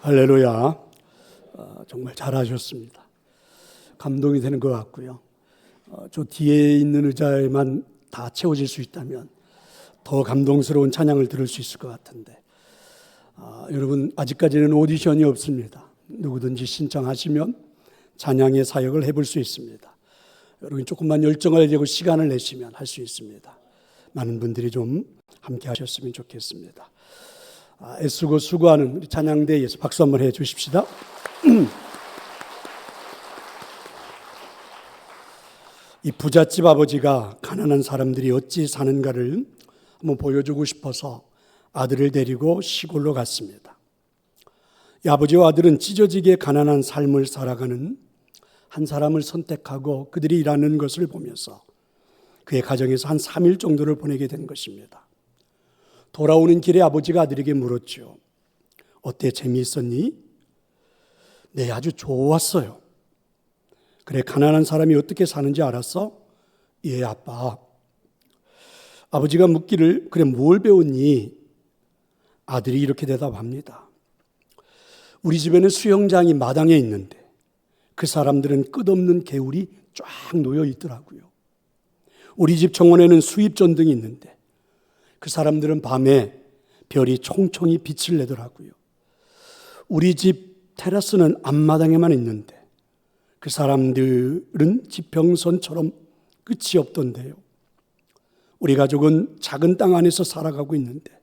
할렐루야. 정말 잘하셨습니다. 감동이 되는 것 같고요. 저 뒤에 있는 의자에만 다 채워질 수 있다면 더 감동스러운 찬양을 들을 수 있을 것 같은데, 여러분 아직까지는 오디션이 없습니다. 누구든지 신청하시면 찬양의 사역을 해볼 수 있습니다. 여러분 조금만 열정을 내고 시간을 내시면 할 수 있습니다. 많은 분들이 좀 함께 하셨으면 좋겠습니다. 애쓰고 수고하는 우리 찬양대에서 박수 한번 해 주십시다. 이 부잣집 아버지가 가난한 사람들이 어찌 사는가를 한번 보여주고 싶어서 아들을 데리고 시골로 갔습니다. 이 아버지와 아들은 찢어지게 가난한 삶을 살아가는 한 사람을 선택하고 그들이 일하는 것을 보면서 그의 가정에서 한 3일 정도를 보내게 된 것입니다. 돌아오는 길에 아버지가 아들에게 물었죠. 어때, 재미있었니? 네, 아주 좋았어요. 그래, 가난한 사람이 어떻게 사는지 알았어? 예, 아빠. 아버지가 묻기를, 그래, 뭘 배웠니? 아들이 이렇게 대답합니다. 우리 집에는 수영장이 마당에 있는데 그 사람들은 끝없는 개울이 쫙 놓여 있더라고요. 우리 집 정원에는 수입전등이 있는데 그 사람들은 밤에 별이 총총히 빛을 내더라고요. 우리 집 테라스는 앞마당에만 있는데 그 사람들은 지평선처럼 끝이 없던데요. 우리 가족은 작은 땅 안에서 살아가고 있는데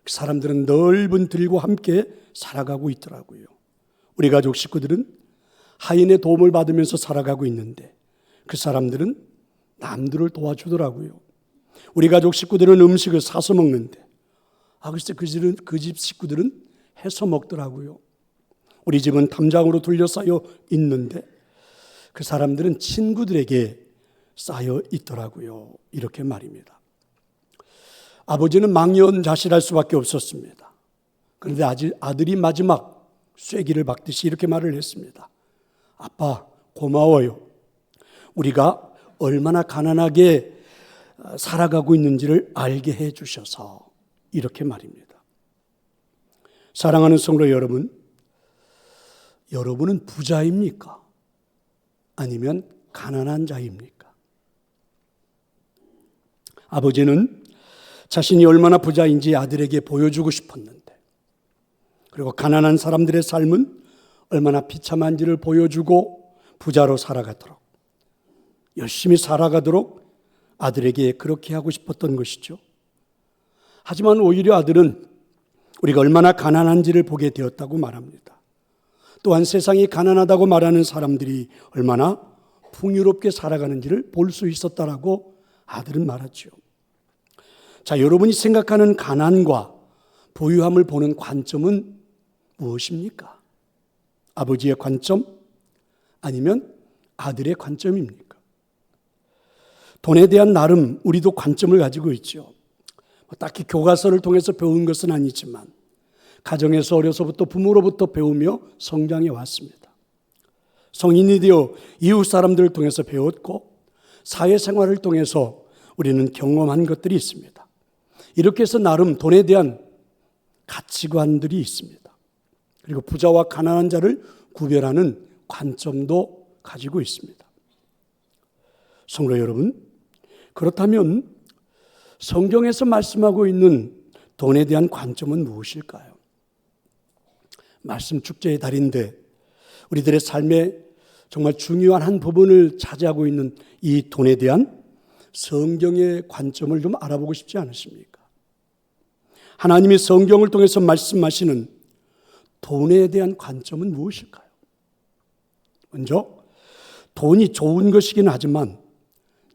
그 사람들은 넓은 들과 함께 살아가고 있더라고요. 우리 가족 식구들은 하인의 도움을 받으면서 살아가고 있는데 그 사람들은 남들을 도와주더라고요. 우리 가족 식구들은 음식을 사서 먹는데 글쎄 그 집 식구들은 해서 먹더라고요. 우리 집은 담장으로 둘러싸여 있는데 그 사람들은 친구들에게 쌓여 있더라고요. 이렇게 말입니다. 아버지는 망연자실할 수밖에 없었습니다. 그런데 아들이 마지막 쐐기를 박듯이 이렇게 말을 했습니다. 아빠, 고마워요. 우리가 얼마나 가난하게 살아가고 있는지를 알게 해 주셔서, 이렇게 말입니다. 사랑하는 성도 여러분, 여러분은 부자입니까? 아니면 가난한 자입니까? 아버지는 자신이 얼마나 부자인지 아들에게 보여주고 싶었는데, 그리고 가난한 사람들의 삶은 얼마나 비참한지를 보여주고 부자로 살아가도록, 열심히 살아가도록 아들에게 그렇게 하고 싶었던 것이죠. 하지만 오히려 아들은 우리가 얼마나 가난한지를 보게 되었다고 말합니다. 또한 세상이 가난하다고 말하는 사람들이 얼마나 풍요롭게 살아가는지를 볼 수 있었다라고 아들은 말하죠. 자, 여러분이 생각하는 가난과 부유함을 보는 관점은 무엇입니까? 아버지의 관점? 아니면 아들의 관점입니까? 돈에 대한 나름 우리도 관점을 가지고 있죠. 딱히 교과서를 통해서 배운 것은 아니지만 가정에서 어려서부터 부모로부터 배우며 성장해 왔습니다. 성인이 되어 이웃 사람들을 통해서 배웠고 사회생활을 통해서 우리는 경험한 것들이 있습니다. 이렇게 해서 나름 돈에 대한 가치관들이 있습니다. 그리고 부자와 가난한 자를 구별하는 관점도 가지고 있습니다. 성도 여러분, 그렇다면 성경에서 말씀하고 있는 돈에 대한 관점은 무엇일까요? 말씀 축제의 달인데 우리들의 삶에 정말 중요한 한 부분을 차지하고 있는 이 돈에 대한 성경의 관점을 좀 알아보고 싶지 않으십니까? 하나님이 성경을 통해서 말씀하시는 돈에 대한 관점은 무엇일까요? 먼저 돈이 좋은 것이긴 하지만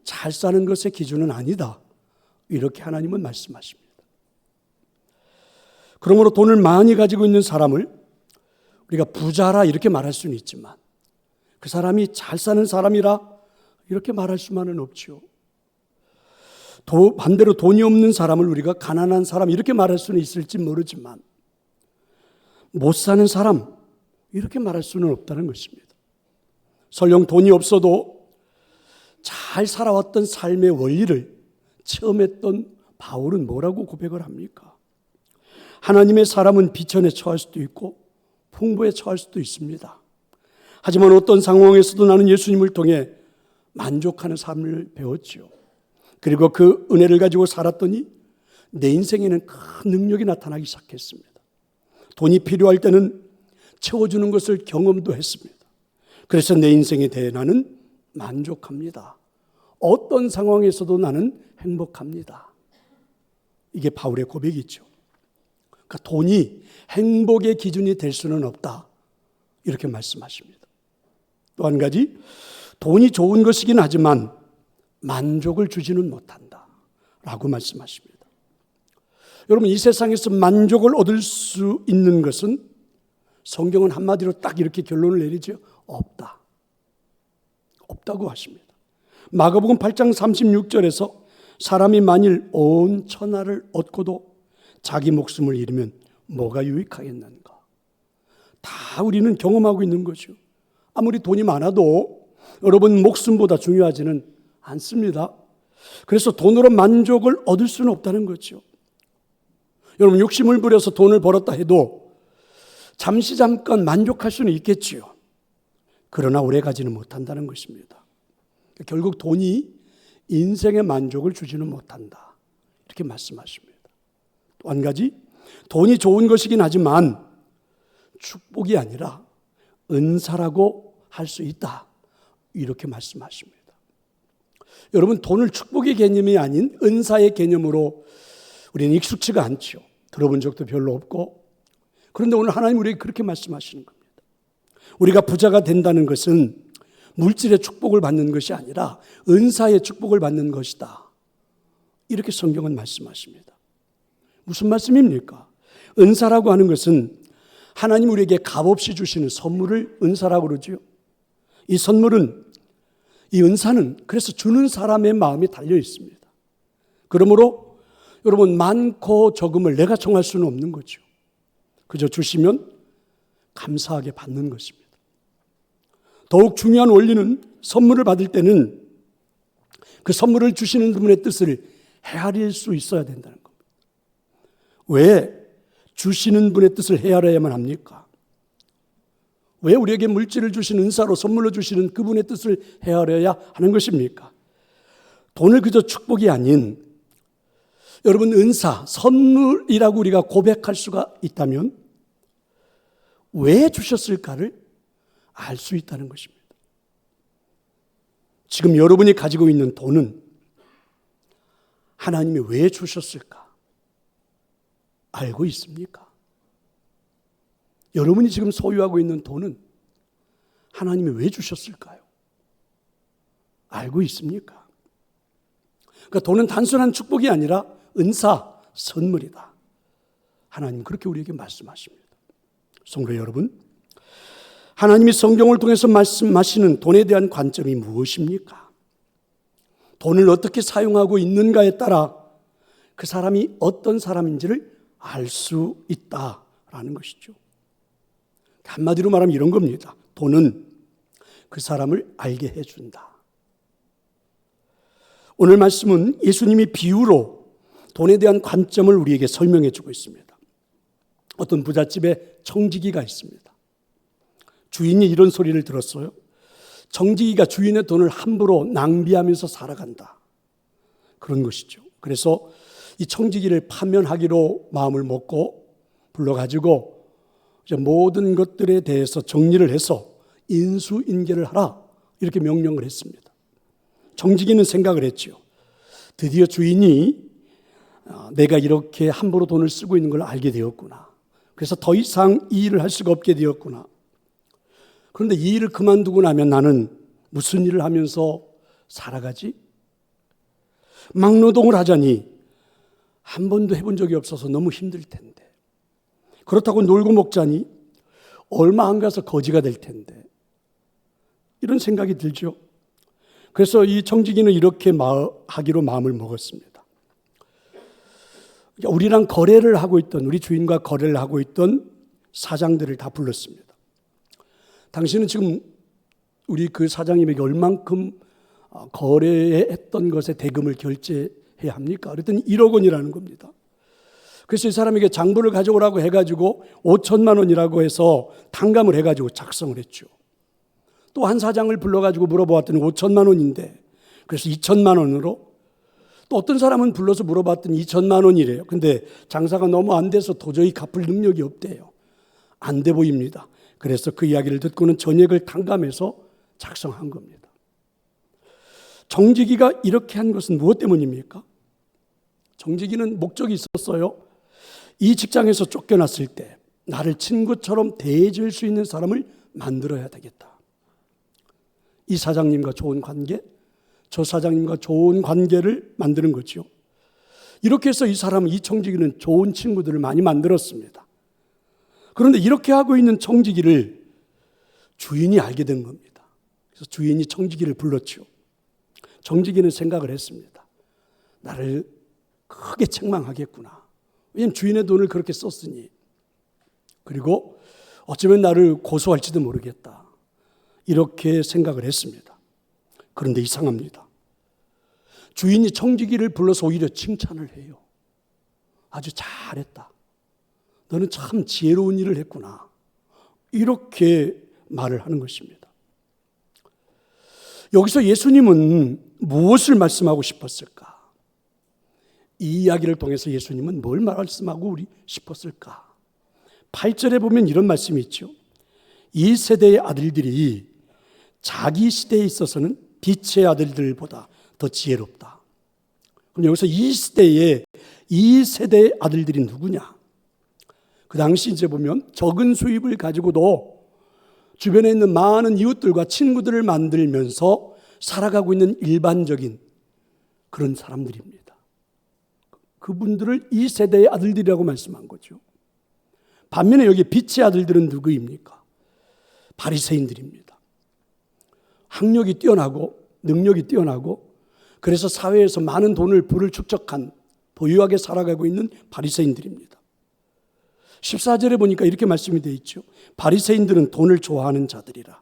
잘 사는 것의 기준은 아니다, 이렇게 하나님은 말씀하십니다. 그러므로 돈을 많이 가지고 있는 사람을 우리가 부자라 이렇게 말할 수는 있지만 그 사람이 잘 사는 사람이라 이렇게 말할 수만은 없죠. 반대로 돈이 없는 사람을 우리가 가난한 사람 이렇게 말할 수는 있을지 모르지만 못 사는 사람 이렇게 말할 수는 없다는 것입니다. 설령 돈이 없어도 잘 살아왔던 삶의 원리를 체험했던 바울은 뭐라고 고백을 합니까? 하나님의 사람은 비천에 처할 수도 있고 풍부에 처할 수도 있습니다. 하지만 어떤 상황에서도 나는 예수님을 통해 만족하는 삶을 배웠죠. 그리고 그 은혜를 가지고 살았더니 내 인생에는 큰 능력이 나타나기 시작했습니다. 돈이 필요할 때는 채워주는 것을 경험도 했습니다. 그래서 내 인생에 대해 나는 만족합니다. 어떤 상황에서도 나는 행복합니다. 이게 바울의 고백이죠. 그러니까 돈이 행복의 기준이 될 수는 없다. 이렇게 말씀하십니다. 또 한 가지, 돈이 좋은 것이긴 하지만 만족을 주지는 못한다. 라고 말씀하십니다. 여러분, 이 세상에서 만족을 얻을 수 있는 것은 성경은 한마디로 딱 이렇게 결론을 내리죠. 없다. 없다고 하십니다. 마가복음 8장 36절에서 사람이 만일 온 천하를 얻고도 자기 목숨을 잃으면 뭐가 유익하겠는가. 다 우리는 경험하고 있는 거죠. 아무리 돈이 많아도 여러분 목숨보다 중요하지는 않습니다. 그래서 돈으로 만족을 얻을 수는 없다는 거죠. 여러분 욕심을 부려서 돈을 벌었다 해도 잠시 잠깐 만족할 수는 있겠지요. 그러나 오래 가지는 못한다는 것입니다. 결국 돈이 인생의 만족을 주지는 못한다. 이렇게 말씀하십니다. 또 한 가지, 돈이 좋은 것이긴 하지만 축복이 아니라 은사라고 할 수 있다. 이렇게 말씀하십니다. 여러분, 돈을 축복의 개념이 아닌 은사의 개념으로 우리는 익숙치가 않죠. 들어본 적도 별로 없고. 그런데 오늘 하나님 우리에게 그렇게 말씀하시는 겁니다. 우리가 부자가 된다는 것은 물질의 축복을 받는 것이 아니라 은사의 축복을 받는 것이다. 이렇게 성경은 말씀하십니다. 무슨 말씀입니까? 은사라고 하는 것은 하나님 우리에게 값없이 주시는 선물을 은사라고 그러죠. 이 선물은, 이 은사는 그래서 주는 사람의 마음에 달려 있습니다. 그러므로 여러분 많고 적음을 내가 정할 수는 없는 거죠. 그저 주시면 감사하게 받는 것입니다. 더욱 중요한 원리는 선물을 받을 때는 그 선물을 주시는 분의 뜻을 헤아릴 수 있어야 된다는 겁니다. 왜 주시는 분의 뜻을 헤아려야만 합니까? 왜 우리에게 물질을 주시는 은사로 선물로 주시는 그분의 뜻을 헤아려야 하는 것입니까? 돈을 그저 축복이 아닌 여러분 은사, 선물이라고 우리가 고백할 수가 있다면 왜 주셨을까를 알 수 있다는 것입니다. 지금 여러분이 가지고 있는 돈은 하나님이 왜 주셨을까? 알고 있습니까? 여러분이 지금 소유하고 있는 돈은 하나님이 왜 주셨을까요? 알고 있습니까? 그러니까 돈은 단순한 축복이 아니라 은사, 선물이다. 하나님 그렇게 우리에게 말씀하십니다. 성도 여러분, 하나님이 성경을 통해서 말씀하시는 돈에 대한 관점이 무엇입니까? 돈을 어떻게 사용하고 있는가에 따라 그 사람이 어떤 사람인지를 알 수 있다라는 것이죠. 한마디로 말하면 이런 겁니다. 돈은 그 사람을 알게 해준다. 오늘 말씀은 예수님이 비유로 돈에 대한 관점을 우리에게 설명해 주고 있습니다. 어떤 부잣집에 청지기가 있습니다. 주인이 이런 소리를 들었어요. 청지기가 주인의 돈을 함부로 낭비하면서 살아간다. 그런 것이죠. 그래서 이 청지기를 파면하기로 마음을 먹고 불러가지고 이제 모든 것들에 대해서 정리를 해서 인수인계를 하라. 이렇게 명령을 했습니다. 청지기는 생각을 했죠. 드디어 주인이 내가 이렇게 함부로 돈을 쓰고 있는 걸 알게 되었구나. 그래서 더 이상 이 일을 할 수가 없게 되었구나. 그런데 이 일을 그만두고 나면 나는 무슨 일을 하면서 살아가지? 막노동을 하자니 한 번도 해본 적이 없어서 너무 힘들 텐데. 그렇다고 놀고 먹자니 얼마 안 가서 거지가 될 텐데. 이런 생각이 들죠. 그래서 이 청지기는 이렇게 하기로 마음을 먹었습니다. 우리랑 거래를 하고 있던, 우리 주인과 거래를 하고 있던 사장들을 다 불렀습니다. 당신은 지금 우리 그 사장님에게 얼만큼 거래했던 것에 대금을 결제해야 합니까? 그랬더니 1억 원이라는 겁니다. 그래서 이 사람에게 장부를 가져오라고 해가지고 5천만 원이라고 해서 탕감을 해가지고 작성을 했죠. 또 한 사장을 불러가지고 물어보았더니 5천만 원인데, 그래서 2천만 원으로, 또 어떤 사람은 불러서 물어봤더니 2천만 원이래요. 근데 장사가 너무 안 돼서 도저히 갚을 능력이 없대요. 안 돼 보입니다. 그래서 그 이야기를 듣고는 전액을 탕감해서 작성한 겁니다. 정직이가 이렇게 한 것은 무엇 때문입니까? 정직이는 목적이 있었어요. 이 직장에서 쫓겨났을 때 나를 친구처럼 대해줄 수 있는 사람을 만들어야 되겠다. 이 사장님과 좋은 관계, 저 사장님과 좋은 관계를 만드는 거죠. 이렇게 해서 이 사람, 이 정직이는 좋은 친구들을 많이 만들었습니다. 그런데 이렇게 하고 있는 정직이를 주인이 알게 된 겁니다. 그래서 주인이 정직이를 불렀죠. 정직이는 생각을 했습니다. 나를 크게 책망하겠구나. 왜냐하면 주인의 돈을 그렇게 썼으니. 그리고 어쩌면 나를 고소할지도 모르겠다. 이렇게 생각을 했습니다. 그런데 이상합니다. 주인이 정직이를 불러서 오히려 칭찬을 해요. 아주 잘했다. 너는 참 지혜로운 일을 했구나. 이렇게 말을 하는 것입니다. 여기서 예수님은 무엇을 말씀하고 싶었을까? 이 이야기를 통해서 예수님은 뭘 말씀하고 싶었을까? 8절에 보면 이런 말씀이 있죠. 이 세대의 아들들이 자기 시대에 있어서는 빛의 아들들보다 더 지혜롭다. 그럼 여기서 이 세대의 아들들이 누구냐? 그 당시 이제 보면 적은 수입을 가지고도 주변에 있는 많은 이웃들과 친구들을 만들면서 살아가고 있는 일반적인 그런 사람들입니다. 그분들을 이 세대의 아들들이라고 말씀한 거죠. 반면에 여기 빛의 아들들은 누구입니까? 바리새인들입니다. 학력이 뛰어나고 능력이 뛰어나고 그래서 사회에서 많은 부를 축적한 부유하게 살아가고 있는 바리새인들입니다. 14절에 보니까 이렇게 말씀이 되어 있죠. 바리새인들은 돈을 좋아하는 자들이라.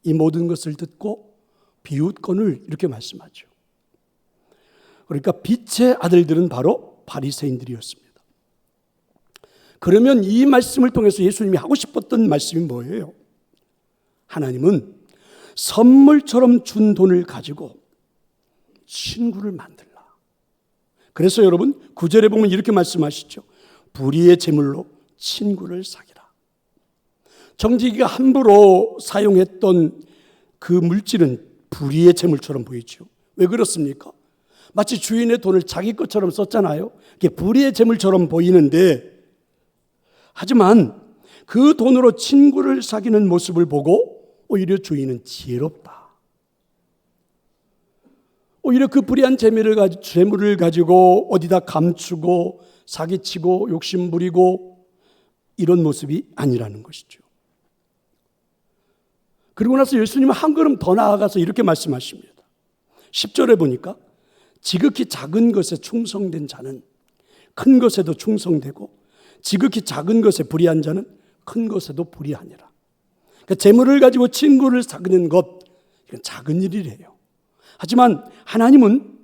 이 모든 것을 듣고 비웃건을 이렇게 말씀하죠. 그러니까 빛의 아들들은 바로 바리새인들이었습니다. 그러면 이 말씀을 통해서 예수님이 하고 싶었던 말씀이 뭐예요? 하나님은 선물처럼 준 돈을 가지고 친구를 만들라. 그래서 여러분 9절에 보면 이렇게 말씀하시죠. 불의의 재물로 친구를 사귀라. 정직이가 함부로 사용했던 그 물질은 불의의 재물처럼 보이죠. 왜 그렇습니까? 마치 주인의 돈을 자기 것처럼 썼잖아요. 그게 불의의 재물처럼 보이는데, 하지만 그 돈으로 친구를 사귀는 모습을 보고 오히려 주인은 지혜롭다. 오히려 그 불의한 재물을 가지고 어디다 감추고 사기치고 욕심부리고 이런 모습이 아니라는 것이죠. 그리고 나서 예수님은 한 걸음 더 나아가서 이렇게 말씀하십니다. 10절에 보니까 지극히 작은 것에 충성된 자는 큰 것에도 충성되고 지극히 작은 것에 불의한 자는 큰 것에도 불의하니라. 그러니까 재물을 가지고 친구를 사귀는 것, 이건 작은 일이래요. 하지만 하나님은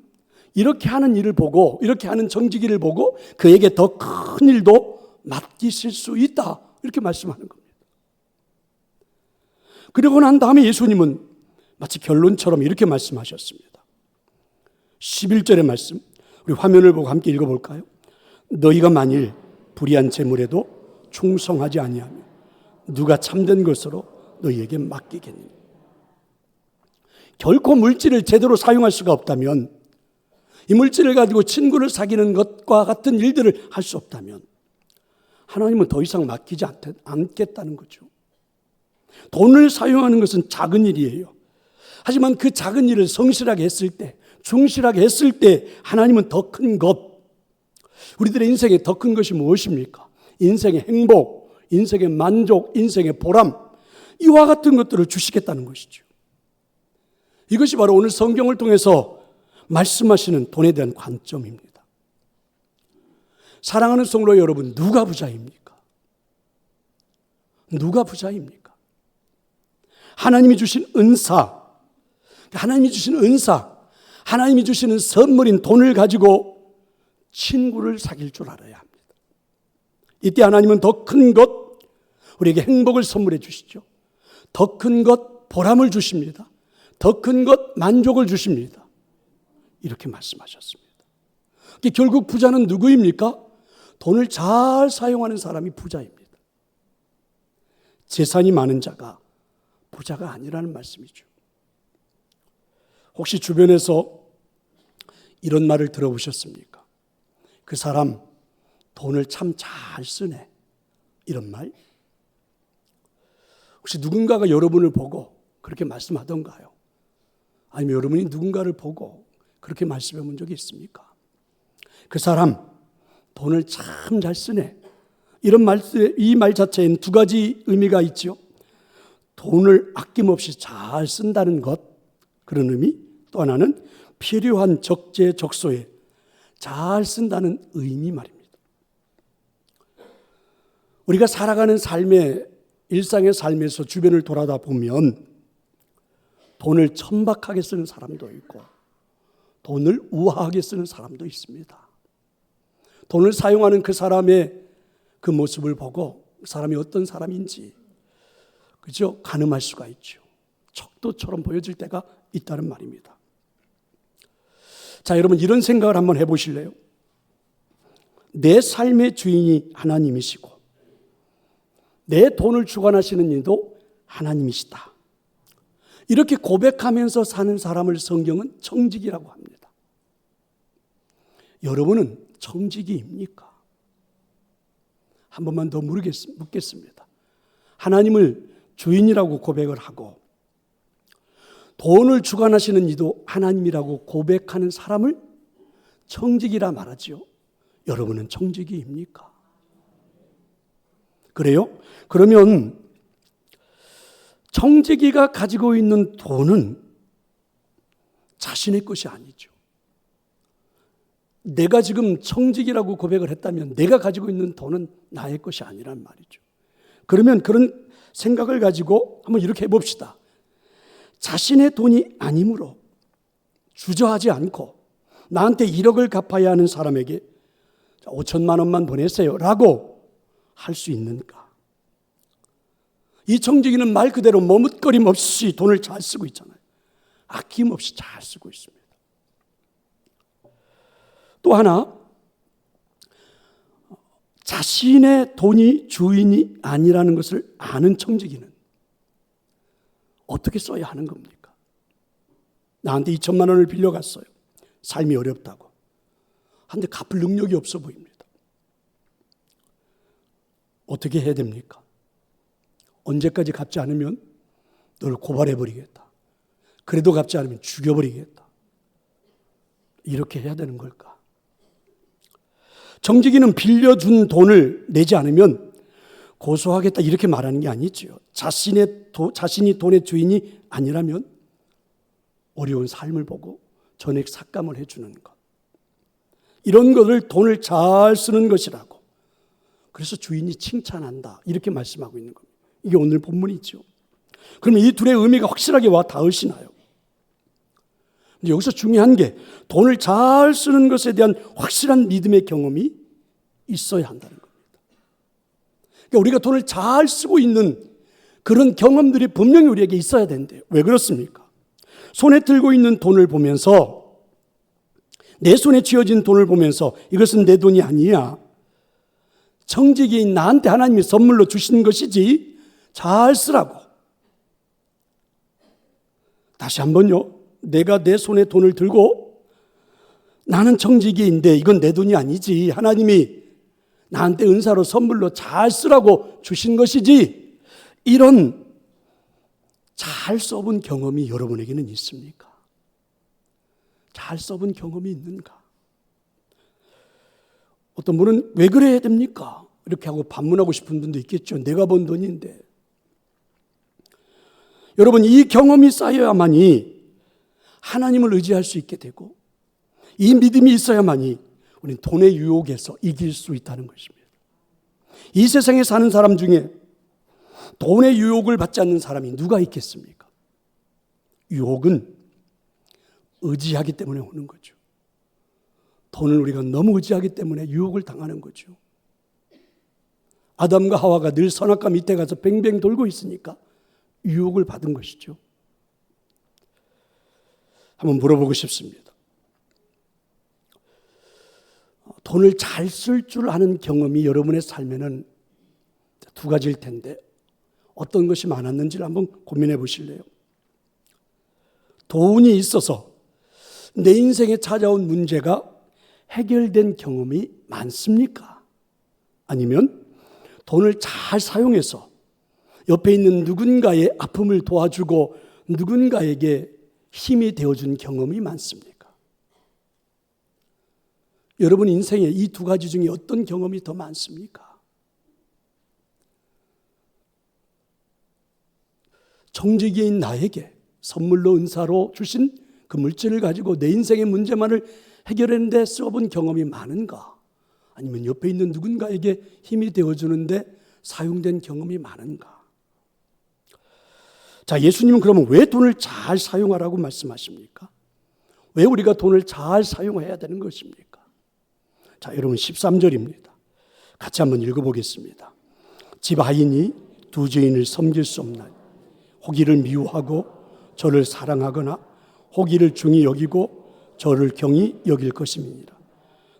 이렇게 하는 일을 보고, 이렇게 하는 정직이를 보고 그에게 더 큰 일도 맡기실 수 있다, 이렇게 말씀하는 겁니다. 그러고 난 다음에 예수님은 마치 결론처럼 이렇게 말씀하셨습니다. 11절의 말씀, 우리 화면을 보고 함께 읽어볼까요? 너희가 만일 불의한 재물에도 충성하지 아니하며 누가 참된 것으로 너희에게 맡기겠느냐. 결코 물질을 제대로 사용할 수가 없다면, 이 물질을 가지고 친구를 사귀는 것과 같은 일들을 할 수 없다면 하나님은 더 이상 맡기지 않겠다는 거죠. 돈을 사용하는 것은 작은 일이에요. 하지만 그 작은 일을 성실하게 했을 때, 충실하게 했을 때 하나님은 더 큰 것, 우리들의 인생에 더 큰 것이 무엇입니까? 인생의 행복, 인생의 만족, 인생의 보람, 이와 같은 것들을 주시겠다는 것이죠. 이것이 바로 오늘 성경을 통해서 말씀하시는 돈에 대한 관점입니다. 사랑하는 성도 여러분, 누가 부자입니까? 누가 부자입니까? 하나님이 주신 은사, 하나님이 주시는 선물인 돈을 가지고 친구를 사귈 줄 알아야 합니다. 이때 하나님은 더 큰 것, 우리에게 행복을 선물해 주시죠. 더 큰 것, 보람을 주십니다. 더 큰 것, 만족을 주십니다. 이렇게 말씀하셨습니다. 결국 부자는 누구입니까? 돈을 잘 사용하는 사람이 부자입니다. 재산이 많은 자가 부자가 아니라는 말씀이죠. 혹시 주변에서 이런 말을 들어보셨습니까? 그 사람 돈을 참 잘 쓰네. 이런 말? 혹시 누군가가 여러분을 보고 그렇게 말씀하던가요? 아니면 여러분이 누군가를 보고 그렇게 말씀해 본 적이 있습니까? 그 사람 돈을 참 잘 쓰네. 이런 말, 이 말 자체에는 두 가지 의미가 있죠. 돈을 아낌없이 잘 쓴다는 것, 그런 의미. 또 하나는 필요한 적재적소에 잘 쓴다는 의미 말입니다. 우리가 살아가는 삶의 일상의 삶에서 주변을 돌아다 보면 돈을 천박하게 쓰는 사람도 있고 돈을 우아하게 쓰는 사람도 있습니다. 돈을 사용하는 그 사람의 그 모습을 보고 그 사람이 어떤 사람인지 그죠? 가늠할 수가 있죠. 척도처럼 보여질 때가 있다는 말입니다. 자, 여러분 이런 생각을 한번 해보실래요? 내 삶의 주인이 하나님이시고 내 돈을 주관하시는 이도 하나님이시다. 이렇게 고백하면서 사는 사람을 성경은 청지기라고 합니다. 여러분은 청지기입니까? 한 번만 더 묻겠습니다. 하나님을 주인이라고 고백을 하고 돈을 주관하시는 이도 하나님이라고 고백하는 사람을 청지기라 말하지요. 여러분은 청지기입니까? 그래요? 그러면 청지기가 가지고 있는 돈은 자신의 것이 아니죠. 내가 지금 청지기라고 고백을 했다면 내가 가지고 있는 돈은 나의 것이 아니란 말이죠. 그러면 그런 생각을 가지고 한번 이렇게 해봅시다. 자신의 돈이 아니므로 주저하지 않고 나한테 1억을 갚아야 하는 사람에게 5천만 원만 보내세요 라고 할 수 있는가? 이 청지기는 말 그대로 머뭇거림 없이 돈을 잘 쓰고 있잖아요. 아낌없이 잘 쓰고 있습니다. 또 하나, 자신의 돈이 주인이 아니라는 것을 아는 청지기는 어떻게 써야 하는 겁니까? 나한테 2천만 원을 빌려갔어요. 삶이 어렵다고. 한데 갚을 능력이 없어 보입니다. 어떻게 해야 됩니까? 언제까지 갚지 않으면 너를 고발해버리겠다. 그래도 갚지 않으면 죽여버리겠다. 이렇게 해야 되는 걸까? 청지기는 빌려준 돈을 내지 않으면 고소하겠다 이렇게 말하는 게 아니죠. 자신이 돈의 주인이 아니라면 어려운 삶을 보고 전액 삭감을 해주는 것. 이런 것을 돈을 잘 쓰는 것이라고. 그래서 주인이 칭찬한다 이렇게 말씀하고 있는 겁니다. 이게 오늘 본문이죠. 그러면 이 둘의 의미가 확실하게 와 닿으시나요? 근데 여기서 중요한 게 돈을 잘 쓰는 것에 대한 확실한 믿음의 경험이 있어야 한다는 겁니다. 그러니까 우리가 돈을 잘 쓰고 있는 그런 경험들이 분명히 우리에게 있어야 된대요. 왜 그렇습니까? 손에 들고 있는 돈을 보면서 내 손에 쥐어진 돈을 보면서 이것은 내 돈이 아니야. 청지기인 나한테 하나님이 선물로 주신 것이지 잘 쓰라고. 다시 한번요. 내가 내 손에 돈을 들고 나는 청지기인데 이건 내 돈이 아니지. 하나님이 나한테 은사로 선물로 잘 쓰라고 주신 것이지. 이런 잘 써본 경험이 여러분에게는 있습니까? 잘 써본 경험이 있는가? 어떤 분은 왜 그래야 됩니까? 이렇게 하고 반문하고 싶은 분도 있겠죠. 내가 번 돈인데. 여러분, 이 경험이 쌓여야만이 하나님을 의지할 수 있게 되고 이 믿음이 있어야만이 우리는 돈의 유혹에서 이길 수 있다는 것입니다. 이 세상에 사는 사람 중에 돈의 유혹을 받지 않는 사람이 누가 있겠습니까? 유혹은 의지하기 때문에 오는 거죠. 돈을 우리가 너무 의지하기 때문에 유혹을 당하는 거죠. 아담과 하와가 늘 선악과 밑에 가서 뱅뱅 돌고 있으니까 유혹을 받은 것이죠. 한번 물어보고 싶습니다. 돈을 잘 쓸 줄 아는 경험이 여러분의 삶에는 두 가지일 텐데 어떤 것이 많았는지를 한번 고민해 보실래요? 돈이 있어서 내 인생에 찾아온 문제가 해결된 경험이 많습니까? 아니면 돈을 잘 사용해서 옆에 있는 누군가의 아픔을 도와주고 누군가에게 힘이 되어준 경험이 많습니까? 여러분 인생에 이 두 가지 중에 어떤 경험이 더 많습니까? 청지기인 나에게 선물로 은사로 주신 그 물질을 가지고 내 인생의 문제만을 해결하는 데 써본 경험이 많은가? 아니면 옆에 있는 누군가에게 힘이 되어주는데 사용된 경험이 많은가? 자, 예수님은 그러면 왜 돈을 잘 사용하라고 말씀하십니까? 왜 우리가 돈을 잘 사용해야 되는 것입니까? 자, 여러분 13절입니다. 같이 한번 읽어보겠습니다. 집 하인이 두 주인을 섬길 수 없나니 호기를 미워하고 저를 사랑하거나 호기를 중히 여기고 저를 경히 여길 것임이니라.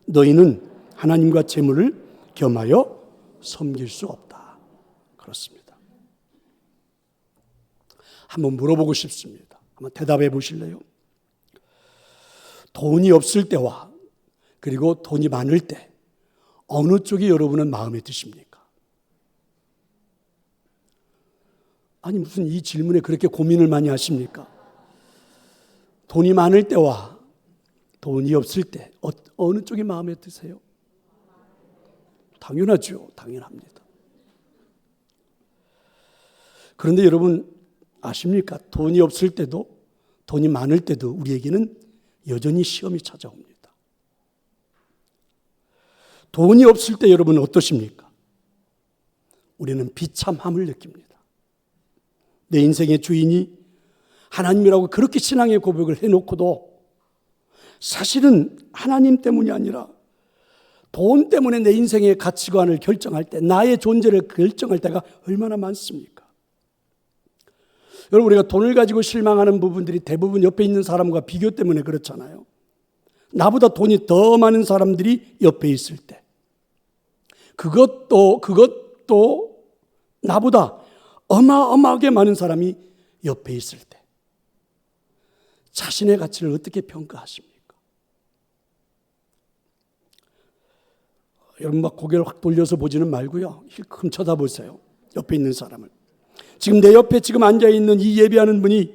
너희는 하나님과 재물을 겸하여 섬길 수 없다. 그렇습니다. 한번 물어보고 싶습니다. 한번 대답해 보실래요? 돈이 없을 때와 그리고 돈이 많을 때 어느 쪽이 여러분은 마음에 드십니까? 아니 무슨 이 질문에 그렇게 고민을 많이 하십니까? 돈이 많을 때와 돈이 없을 때 어느 쪽이 마음에 드세요? 당연하죠. 당연합니다. 그런데 여러분 아십니까? 돈이 없을 때도 돈이 많을 때도 우리에게는 여전히 시험이 찾아옵니다. 돈이 없을 때 여러분 어떠십니까? 우리는 비참함을 느낍니다. 내 인생의 주인이 하나님이라고 그렇게 신앙의 고백을 해놓고도 사실은 하나님 때문이 아니라 돈 때문에 내 인생의 가치관을 결정할 때, 나의 존재를 결정할 때가 얼마나 많습니까? 여러분, 우리가 돈을 가지고 실망하는 부분들이 대부분 옆에 있는 사람과 비교 때문에 그렇잖아요. 나보다 돈이 더 많은 사람들이 옆에 있을 때, 그것도 나보다 어마어마하게 많은 사람이 옆에 있을 때 자신의 가치를 어떻게 평가하십니까? 여러분 막 고개를 확 돌려서 보지는 말고요. 힐끔 쳐다보세요. 옆에 있는 사람을. 지금 내 옆에 지금 앉아있는 이 예배하는 분이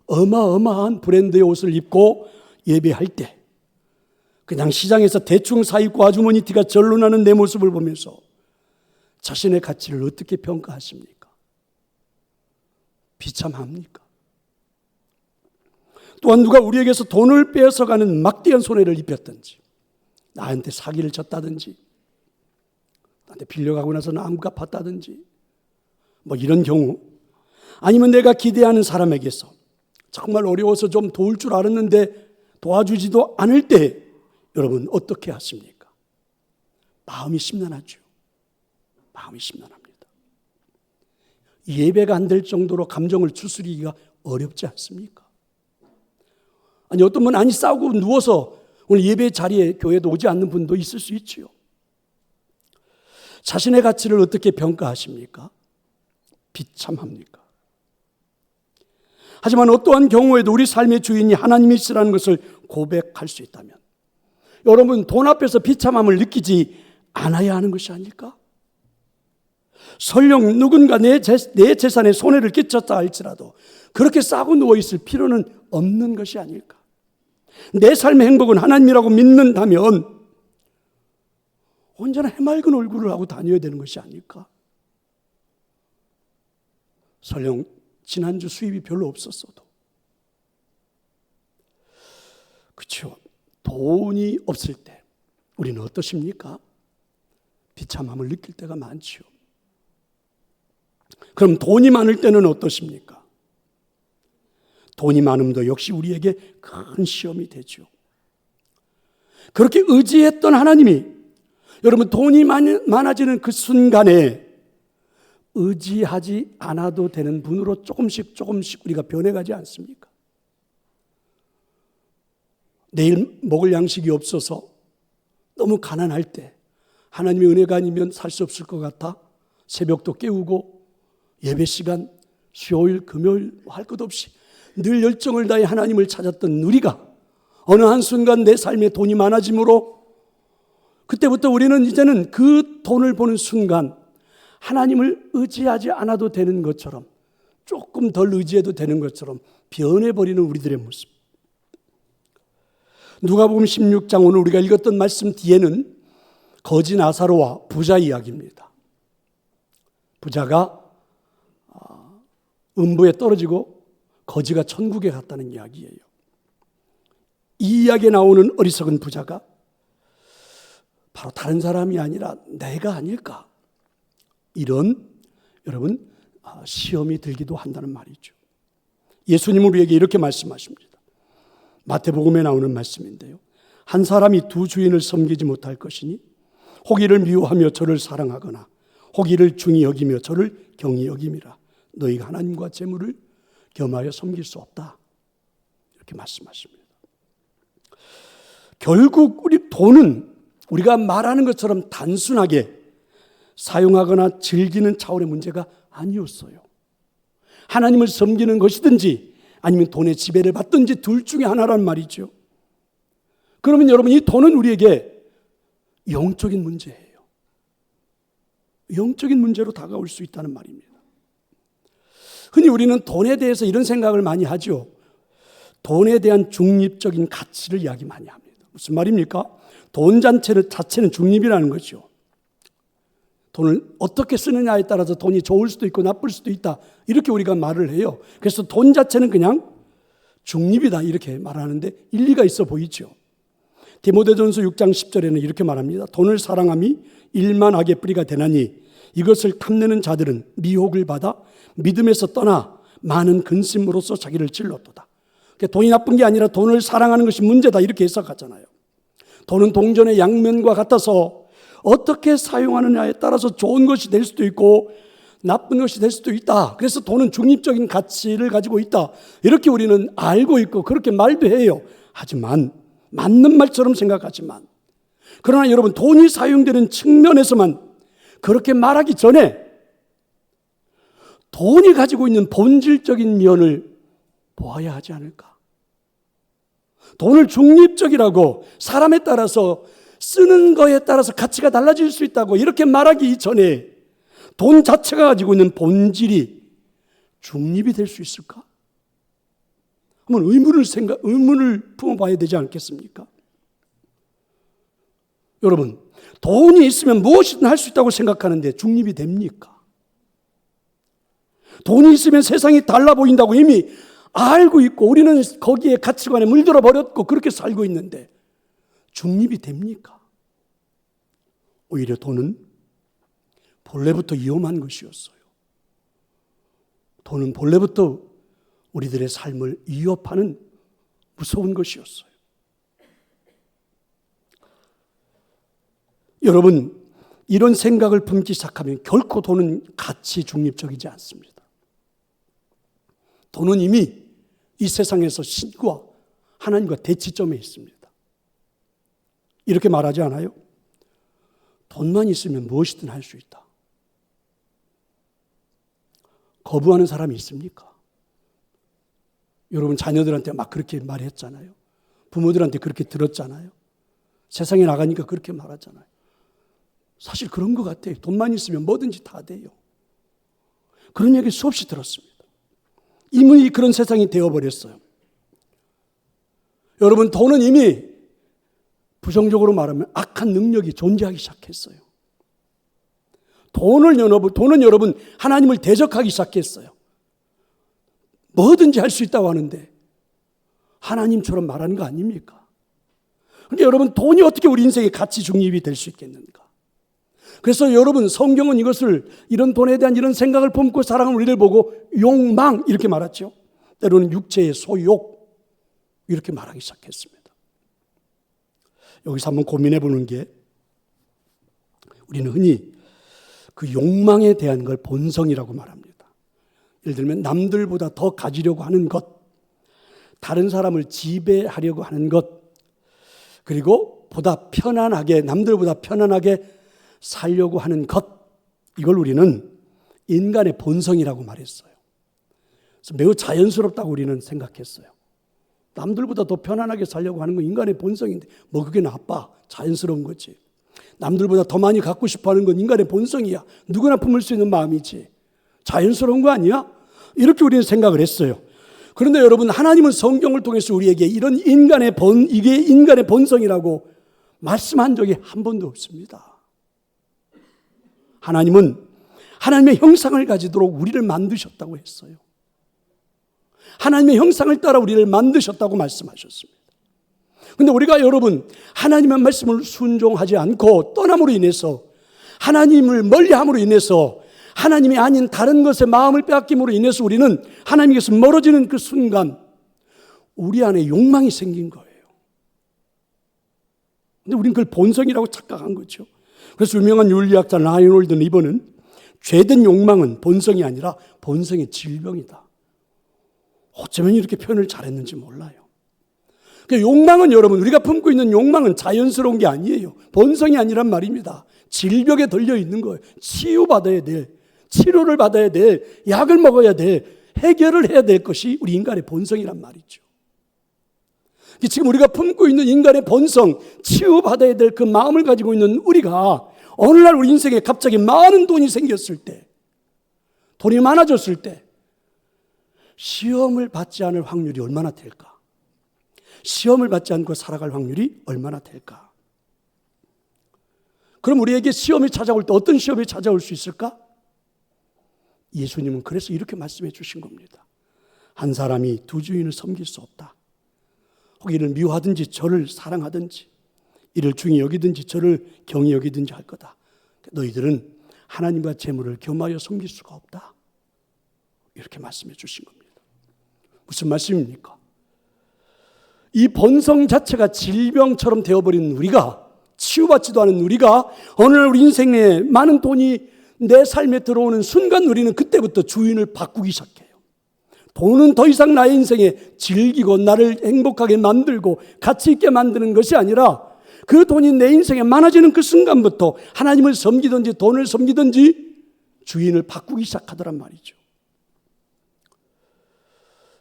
어마어마한 브랜드의 옷을 입고 예배할 때 그냥 시장에서 대충 사입고 아주머니 티가 절로 나는 내 모습을 보면서 자신의 가치를 어떻게 평가하십니까? 비참합니까? 또한 누가 우리에게서 돈을 빼앗아가는 막대한 손해를 입혔든지, 나한테 사기를 쳤다든지, 나한테 빌려가고 나서 안 갚았다든지, 뭐 이런 경우, 아니면 내가 기대하는 사람에게서 정말 어려워서 좀 도울 줄 알았는데 도와주지도 않을 때 여러분 어떻게 하십니까? 마음이 심란하죠. 마음이 심란합니다. 예배가 안 될 정도로 감정을 추스리기가 어렵지 않습니까? 아니 어떤 분은 아니 싸우고 누워서 오늘 예배 자리에 교회도 오지 않는 분도 있을 수 있지요. 자신의 가치를 어떻게 평가하십니까? 비참합니까? 하지만 어떠한 경우에도 우리 삶의 주인이 하나님이시라는 것을 고백할 수 있다면 여러분 돈 앞에서 비참함을 느끼지 않아야 하는 것이 아닐까? 설령 누군가 내 재산에 손해를 끼쳤다 할지라도 그렇게 싸고 누워있을 필요는 없는 것이 아닐까? 내 삶의 행복은 하나님이라고 믿는다면 언제나 해맑은 얼굴을 하고 다녀야 되는 것이 아닐까? 설령 지난주 수입이 별로 없었어도 그렇죠. 돈이 없을 때 우리는 어떠십니까? 비참함을 느낄 때가 많지요. 그럼 돈이 많을 때는 어떠십니까? 돈이 많음도 역시 우리에게 큰 시험이 되죠. 그렇게 의지했던 하나님이 여러분 돈이 많아지는 그 순간에 의지하지 않아도 되는 분으로 조금씩 우리가 변해가지 않습니까? 내일 먹을 양식이 없어서 너무 가난할 때 하나님의 은혜가 아니면 살 수 없을 것 같아 새벽도 깨우고 예배 시간 수요일 금요일 할 것 없이 늘 열정을 다해 하나님을 찾았던 우리가 어느 한순간 내 삶에 돈이 많아짐으로 그때부터 우리는 이제는 그 돈을 보는 순간 하나님을 의지하지 않아도 되는 것처럼 조금 덜 의지해도 되는 것처럼 변해버리는 우리들의 모습. 누가복음 16장 오늘 우리가 읽었던 말씀 뒤에는 거지 나사로와 부자 이야기입니다. 부자가 음부에 떨어지고 거지가 천국에 갔다는 이야기예요. 이 이야기에 나오는 어리석은 부자가 바로 다른 사람이 아니라 내가 아닐까? 이런 여러분 시험이 들기도 한다는 말이죠. 예수님은 우리에게 이렇게 말씀하십니다. 마태복음에 나오는 말씀인데요. 한 사람이 두 주인을 섬기지 못할 것이니 호기를 미워하며 저를 사랑하거나 호기를 중히 여기며 저를 경히 여김이라. 너희가 하나님과 재물을 겸하여 섬길 수 없다. 이렇게 말씀하십니다. 결국 우리 돈은 우리가 말하는 것처럼 단순하게 사용하거나 즐기는 차원의 문제가 아니었어요. 하나님을 섬기는 것이든지 아니면 돈의 지배를 받든지 둘 중에 하나란 말이죠. 그러면 여러분 이 돈은 우리에게 영적인 문제예요. 영적인 문제로 다가올 수 있다는 말입니다. 흔히 우리는 돈에 대해서 이런 생각을 많이 하죠. 돈에 대한 중립적인 가치를 이야기 많이 합니다. 무슨 말입니까? 돈 자체는 중립이라는 거죠. 돈을 어떻게 쓰느냐에 따라서 돈이 좋을 수도 있고 나쁠 수도 있다. 이렇게 우리가 말을 해요. 그래서 돈 자체는 그냥 중립이다 이렇게 말하는데 일리가 있어 보이죠. 디모데전서 6장 10절에는 이렇게 말합니다. 돈을 사랑함이 일만 악의 뿌리가 되나니 이것을 탐내는 자들은 미혹을 받아 믿음에서 떠나 많은 근심으로써 자기를 찔렀도다. 그러니까 돈이 나쁜 게 아니라 돈을 사랑하는 것이 문제다 이렇게 해석하잖아요. 돈은 동전의 양면과 같아서 어떻게 사용하느냐에 따라서 좋은 것이 될 수도 있고 나쁜 것이 될 수도 있다. 그래서 돈은 중립적인 가치를 가지고 있다. 이렇게 우리는 알고 있고 그렇게 말도 해요. 하지만 맞는 말처럼 생각하지만 그러나 여러분 돈이 사용되는 측면에서만 그렇게 말하기 전에 돈이 가지고 있는 본질적인 면을 보아야 하지 않을까? 돈을 중립적이라고 사람에 따라서 쓰는 거에 따라서 가치가 달라질 수 있다고 이렇게 말하기 이전에 돈 자체가 가지고 있는 본질이 중립이 될 수 있을까? 한번 의문을 품어봐야 되지 않겠습니까? 여러분, 돈이 있으면 무엇이든 할 수 있다고 생각하는데 중립이 됩니까? 돈이 있으면 세상이 달라 보인다고 이미 알고 있고 우리는 거기에 가치관에 물들어 버렸고 그렇게 살고 있는데 중립이 됩니까? 오히려 돈은 본래부터 위험한 것이었어요. 돈은 본래부터 우리들의 삶을 위협하는 무서운 것이었어요. 여러분, 이런 생각을 품기 시작하면 결코 돈은 가치 중립적이지 않습니다. 돈은 이미 이 세상에서 신과 하나님과 대치점에 있습니다. 이렇게 말하지 않아요? 돈만 있으면 무엇이든 할 수 있다. 거부하는 사람이 있습니까? 여러분 자녀들한테 막 그렇게 말했잖아요. 부모들한테 그렇게 들었잖아요. 세상에 나가니까 그렇게 말하잖아요. 사실 그런 것 같아요. 돈만 있으면 뭐든지 다 돼요. 그런 얘기 수없이 들었습니다. 이미 그런 세상이 되어버렸어요. 여러분 돈은 이미 부정적으로 말하면 악한 능력이 존재하기 시작했어요. 돈은 여러분 하나님을 대적하기 시작했어요. 뭐든지 할 수 있다고 하는데 하나님처럼 말하는 거 아닙니까? 그런데 여러분 돈이 어떻게 우리 인생의 가치 중립이 될 수 있겠는가? 그래서 여러분 성경은 이런 돈에 대한 이런 생각을 품고 살아가는 우리를 보고 욕망 이렇게 말했죠. 때로는 육체의 소욕 이렇게 말하기 시작했습니다. 여기서 한번 고민해 보는 게 우리는 흔히 그 욕망에 대한 걸 본성이라고 말합니다. 예를 들면 남들보다 더 가지려고 하는 것, 다른 사람을 지배하려고 하는 것, 그리고 남들보다 편안하게 살려고 하는 것, 이걸 우리는 인간의 본성이라고 말했어요. 그래서 매우 자연스럽다고 우리는 생각했어요. 남들보다 더 편안하게 살려고 하는 건 인간의 본성인데 뭐 그게 나빠? 자연스러운 거지. 남들보다 더 많이 갖고 싶어 하는 건 인간의 본성이야. 누구나 품을 수 있는 마음이지. 자연스러운 거 아니야? 이렇게 우리는 생각을 했어요. 그런데 여러분, 하나님은 성경을 통해서 우리에게 이게 인간의 본성이라고 말씀한 적이 한 번도 없습니다. 하나님은 하나님의 형상을 가지도록 우리를 만드셨다고 했어요. 하나님의 형상을 따라 우리를 만드셨다고 말씀하셨습니다. 그런데 우리가 여러분, 하나님의 말씀을 순종하지 않고 떠남으로 인해서, 하나님을 멀리함으로 인해서, 하나님이 아닌 다른 것에 마음을 빼앗김으로 인해서 우리는 하나님께서 멀어지는 그 순간 우리 안에 욕망이 생긴 거예요. 근데 우리는 그걸 본성이라고 착각한 거죠. 그래서 유명한 윤리학자 라이놀드 리버는 죄된 욕망은 본성이 아니라 본성의 질병이다. 어쩌면 이렇게 표현을 잘했는지 몰라요. 그러니까 욕망은 여러분, 우리가 품고 있는 욕망은 자연스러운 게 아니에요. 본성이 아니란 말입니다. 질병에 걸려 있는 거예요. 치유받아야 될, 치료를 받아야 될, 약을 먹어야 될, 해결을 해야 될 것이 우리 인간의 본성이란 말이죠. 지금 우리가 품고 있는 인간의 본성, 치유받아야 될 그 마음을 가지고 있는 우리가 어느 날 우리 인생에 갑자기 많은 돈이 생겼을 때, 돈이 많아졌을 때 시험을 받지 않을 확률이 얼마나 될까? 시험을 받지 않고 살아갈 확률이 얼마나 될까? 그럼 우리에게 시험이 찾아올 때 어떤 시험이 찾아올 수 있을까? 예수님은 그래서 이렇게 말씀해 주신 겁니다. 한 사람이 두 주인을 섬길 수 없다. 혹 이를 미워하든지 저를 사랑하든지, 이를 중히 여기든지 저를 경히 여기든지 할 거다. 너희들은 하나님과 재물을 겸하여 섬길 수가 없다. 이렇게 말씀해 주신 겁니다. 무슨 말씀입니까? 이 본성 자체가 질병처럼 되어버린 우리가, 치유받지도 않은 우리가 어느 날 우리 인생에 많은 돈이 내 삶에 들어오는 순간 우리는 그때부터 주인을 바꾸기 시작해요. 돈은 더 이상 나의 인생에 즐기고 나를 행복하게 만들고 가치 있게 만드는 것이 아니라 그 돈이 내 인생에 많아지는 그 순간부터 하나님을 섬기든지 돈을 섬기든지 주인을 바꾸기 시작하더란 말이죠.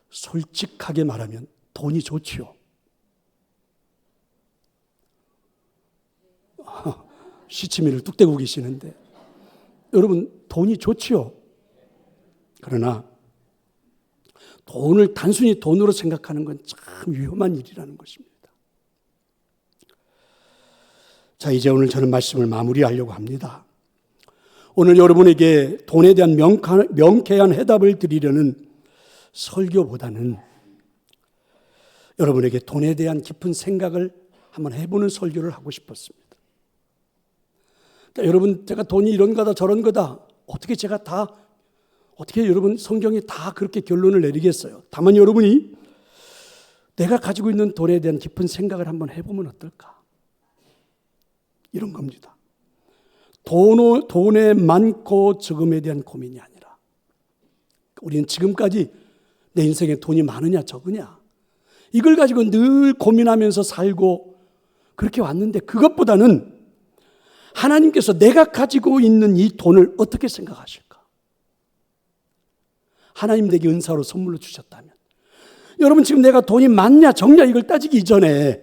솔직하게 말하면 돈이 좋지요. 시치미를 뚝 떼고 계시는데, 여러분, 돈이 좋지요. 그러나 돈을 단순히 돈으로 생각하는 건 참 위험한 일이라는 것입니다. 자, 이제 오늘 저는 말씀을 마무리하려고 합니다. 오늘 여러분에게 돈에 대한 명쾌한 해답을 드리려는 설교보다는 여러분에게 돈에 대한 깊은 생각을 한번 해보는 설교를 하고 싶었습니다. 그러니까 여러분, 제가 돈이 이런 거다 저런 거다, 어떻게 여러분 성경이 다 그렇게 결론을 내리겠어요? 다만 여러분이 내가 가지고 있는 돈에 대한 깊은 생각을 한번 해보면 어떨까? 이런 겁니다. 돈의 많고 적음에 대한 고민이 아니라, 우리는 지금까지 내 인생에 돈이 많으냐 적으냐 이걸 가지고 늘 고민하면서 살고 그렇게 왔는데, 그것보다는 하나님께서 내가 가지고 있는 이 돈을 어떻게 생각하실까? 하나님 내게 은사로 선물로 주셨다면, 여러분 지금 내가 돈이 많냐 적냐 이걸 따지기 이전에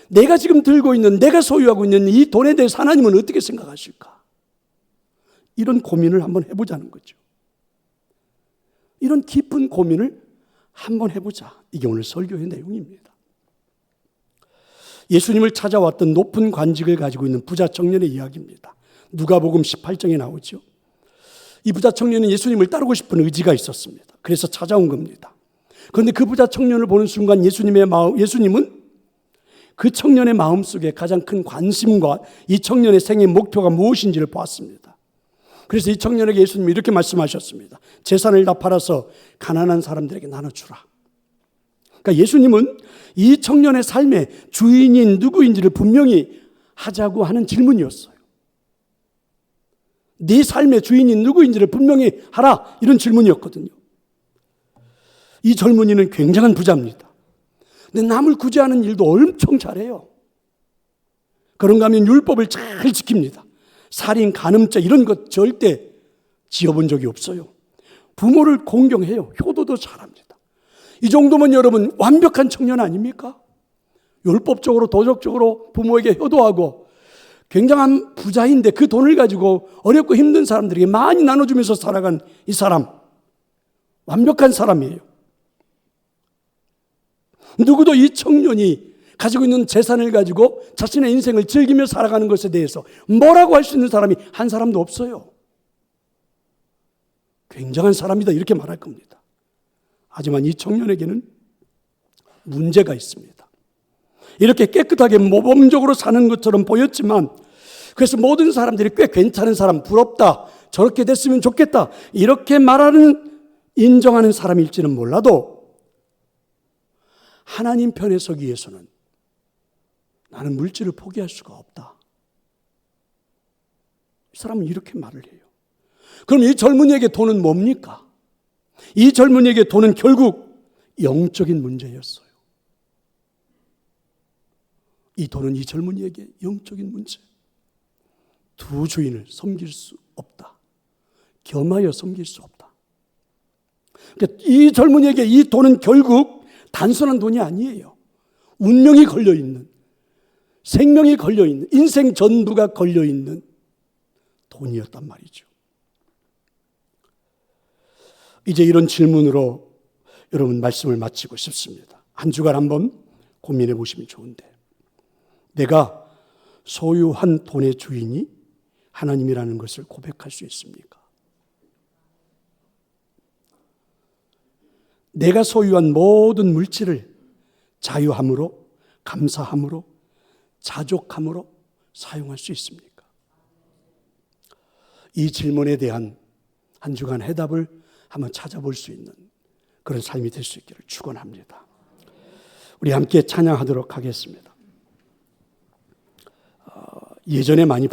내가 지금 들고 있는, 내가 소유하고 있는 이 돈에 대해서 하나님은 어떻게 생각하실까? 이런 고민을 한번 해보자는 거죠. 이런 깊은 고민을 한번 해보자. 이게 오늘 설교의 내용입니다. 예수님을 찾아왔던 높은 관직을 가지고 있는 부자 청년의 이야기입니다. 누가복음 18장에 나오죠. 이 부자 청년은 예수님을 따르고 싶은 의지가 있었습니다. 그래서 찾아온 겁니다. 그런데 그 부자 청년을 보는 순간 예수님은 그 청년의 마음속에 가장 큰 관심과 이 청년의 생애 목표가 무엇인지를 보았습니다. 그래서 이 청년에게 예수님이 이렇게 말씀하셨습니다. 재산을 다 팔아서 가난한 사람들에게 나눠주라. 그러니까 예수님은 이 청년의 삶의 주인인 누구인지를 분명히 하자고 하는 질문이었어요. 네 삶의 주인이 누구인지를 분명히 하라, 이런 질문이었거든요. 이 젊은이는 굉장한 부자입니다. 근데 남을 구제하는 일도 엄청 잘해요. 그런가 하면 율법을 잘 지킵니다. 살인, 간음죄 이런 것 절대 지어본 적이 없어요. 부모를 공경해요. 효도도 잘합니다. 이 정도면 여러분 완벽한 청년 아닙니까? 율법적으로 도덕적으로 부모에게 효도하고 굉장한 부자인데 그 돈을 가지고 어렵고 힘든 사람들에게 많이 나눠주면서 살아간 이 사람, 완벽한 사람이에요. 누구도 이 청년이 가지고 있는 재산을 가지고 자신의 인생을 즐기며 살아가는 것에 대해서 뭐라고 할 수 있는 사람이 한 사람도 없어요. 굉장한 사람이다 이렇게 말할 겁니다. 하지만 이 청년에게는 문제가 있습니다. 이렇게 깨끗하게 모범적으로 사는 것처럼 보였지만, 그래서 모든 사람들이 꽤 괜찮은 사람, 부럽다, 저렇게 됐으면 좋겠다 이렇게 말하는, 인정하는 사람일지는 몰라도 하나님 편에 서기 위해서는 나는 물질을 포기할 수가 없다. 이 사람은 이렇게 말을 해요. 그럼 이 젊은이에게 돈은 뭡니까? 이 젊은이에게 돈은 결국 영적인 문제였어요. 이 돈은 이 젊은이에게 영적인 문제. 두 주인을 섬길 수 없다. 겸하여 섬길 수 없다. 그러니까 이 젊은이에게 이 돈은 결국 단순한 돈이 아니에요. 운명이 걸려있는, 생명이 걸려있는, 인생 전부가 걸려있는 돈이었단 말이죠. 이제 이런 질문으로 여러분 말씀을 마치고 싶습니다. 한 주간 한번 고민해 보시면 좋은데, 내가 소유한 돈의 주인이 하나님이라는 것을 고백할 수 있습니까? 내가 소유한 모든 물질을 자유함으로, 감사함으로, 자족함으로 사용할 수 있습니까? 이 질문에 대한 한 주간 해답을 한번 찾아볼 수 있는 그런 삶이 될 수 있기를 축원합니다. 우리 함께 찬양하도록 하겠습니다. 예전에 많이